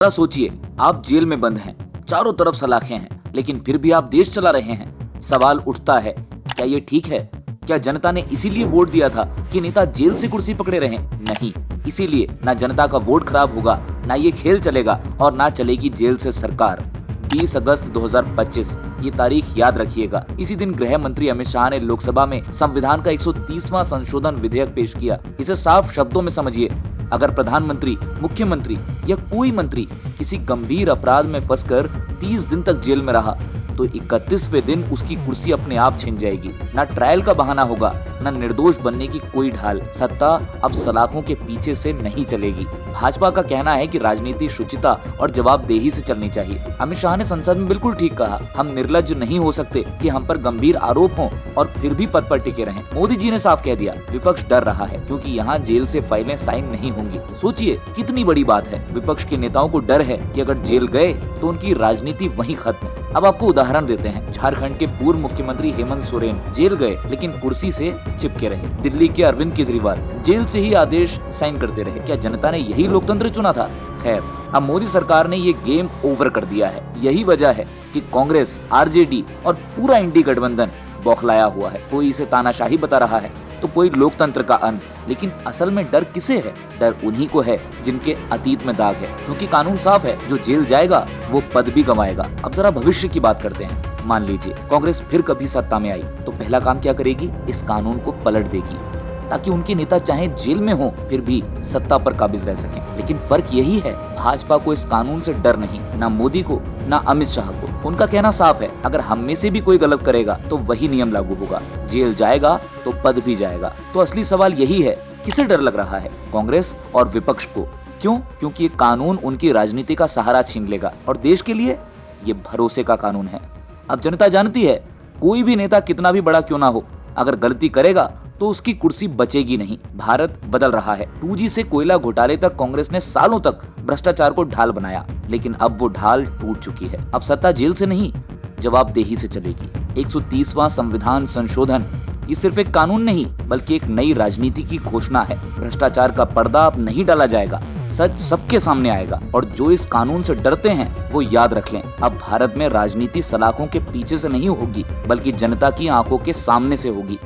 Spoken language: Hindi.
जरा सोचिए, आप जेल में बंद हैं, चारों तरफ सलाखें हैं, लेकिन फिर भी आप देश चला रहे हैं। सवाल उठता है, क्या ये ठीक है? क्या जनता ने इसीलिए वोट दिया था कि नेता जेल से कुर्सी पकड़े रहें? नहीं, इसीलिए ना जनता का वोट खराब होगा, ना ये खेल चलेगा और ना चलेगी जेल से सरकार। 20 अगस्त 2025, ये तारीख याद रखिएगा। इसी दिन गृह मंत्री अमित शाह ने लोकसभा में संविधान का 130वां संशोधन विधेयक पेश किया। इसे साफ शब्दों में समझिए, अगर प्रधानमंत्री, मुख्यमंत्री या कोई मंत्री किसी गंभीर अपराध में फंसकर 30 दिन तक जेल में रहा तो 31वें दिन उसकी कुर्सी अपने आप छिन जाएगी। ना ट्रायल का बहाना होगा, ना निर्दोष बनने की कोई ढाल। सत्ता अब सलाखों के पीछे से नहीं चलेगी। भाजपा का कहना है कि राजनीति शुचिता और जवाबदेही से चलनी चाहिए। अमित शाह ने संसद में बिल्कुल ठीक कहा, हम निर्लज्ज नहीं हो सकते कि हम पर गंभीर आरोप हों और फिर भी पद पर टिके रहें। मोदी जी ने साफ कह दिया, विपक्ष डर रहा है क्योंकि यहाँ जेल से फाइलें साइन नहीं होंगी। सोचिए कितनी बड़ी बात है। विपक्ष के नेताओं को डर है कि अगर जेल गए तो उनकी राजनीति वहीं खत्म। अब आपको उदाहरण देते हैं। झारखंड के पूर्व मुख्यमंत्री हेमंत सोरेन जेल गए लेकिन कुर्सी से चिपके रहे। दिल्ली के अरविंद केजरीवाल जेल से ही आदेश साइन करते रहे। क्या जनता ने यही लोकतंत्र चुना था? खैर, अब मोदी सरकार ने ये गेम ओवर कर दिया है। यही वजह है कि कांग्रेस, आरजेडी और पूरा इंडी गठबंधन बौखलाया हुआ है। कोई इसे तानाशाही बता रहा है तो कोई लोकतंत्र का अंत। लेकिन असल में डर किसे है? डर उन्हीं को है जिनके अतीत में दाग है, क्योंकि कानून साफ है, जो जेल जाएगा वो पद भी गंवाएगा। अब जरा भविष्य की बात करते हैं। मान लीजिए कांग्रेस फिर कभी सत्ता में आई तो पहला काम क्या करेगी? इस कानून को पलट देगी ताकि उनके नेता चाहे जेल में हो फिर भी सत्ता पर काबिज रह सकें। लेकिन फर्क यही है, भाजपा को इस कानून से डर नहीं, ना मोदी को ना अमित शाह को। उनका कहना साफ है, अगर हम में से भी कोई गलत करेगा तो वही नियम लागू होगा। जेल जाएगा तो पद भी जाएगा। तो असली सवाल यही है, किसे डर लग रहा है? कांग्रेस और विपक्ष को। क्यों? क्योंकि ये कानून उनकी राजनीति का सहारा छीन लेगा और देश के लिए ये भरोसे का कानून है। अब जनता जानती है, कोई भी नेता कितना भी बड़ा क्यों ना हो, अगर गलती करेगा तो उसकी कुर्सी बचेगी नहीं। भारत बदल रहा है। 2G से कोयला घोटाले तक कांग्रेस ने सालों तक भ्रष्टाचार को ढाल बनाया, लेकिन अब वो ढाल टूट चुकी है। अब सत्ता जेल से नहीं, जवाबदेही से चलेगी। 130वां संविधान संशोधन ये सिर्फ एक कानून नहीं बल्कि एक नई राजनीति की घोषणा है। भ्रष्टाचार का पर्दा अब नहीं डाला जाएगा, सच सबके सामने आएगा। और जो इस कानून से डरते हैं वो याद रख लें, अब भारत में राजनीति सलाखों के पीछे से नहीं होगी बल्कि जनता की आंखों के सामने से होगी।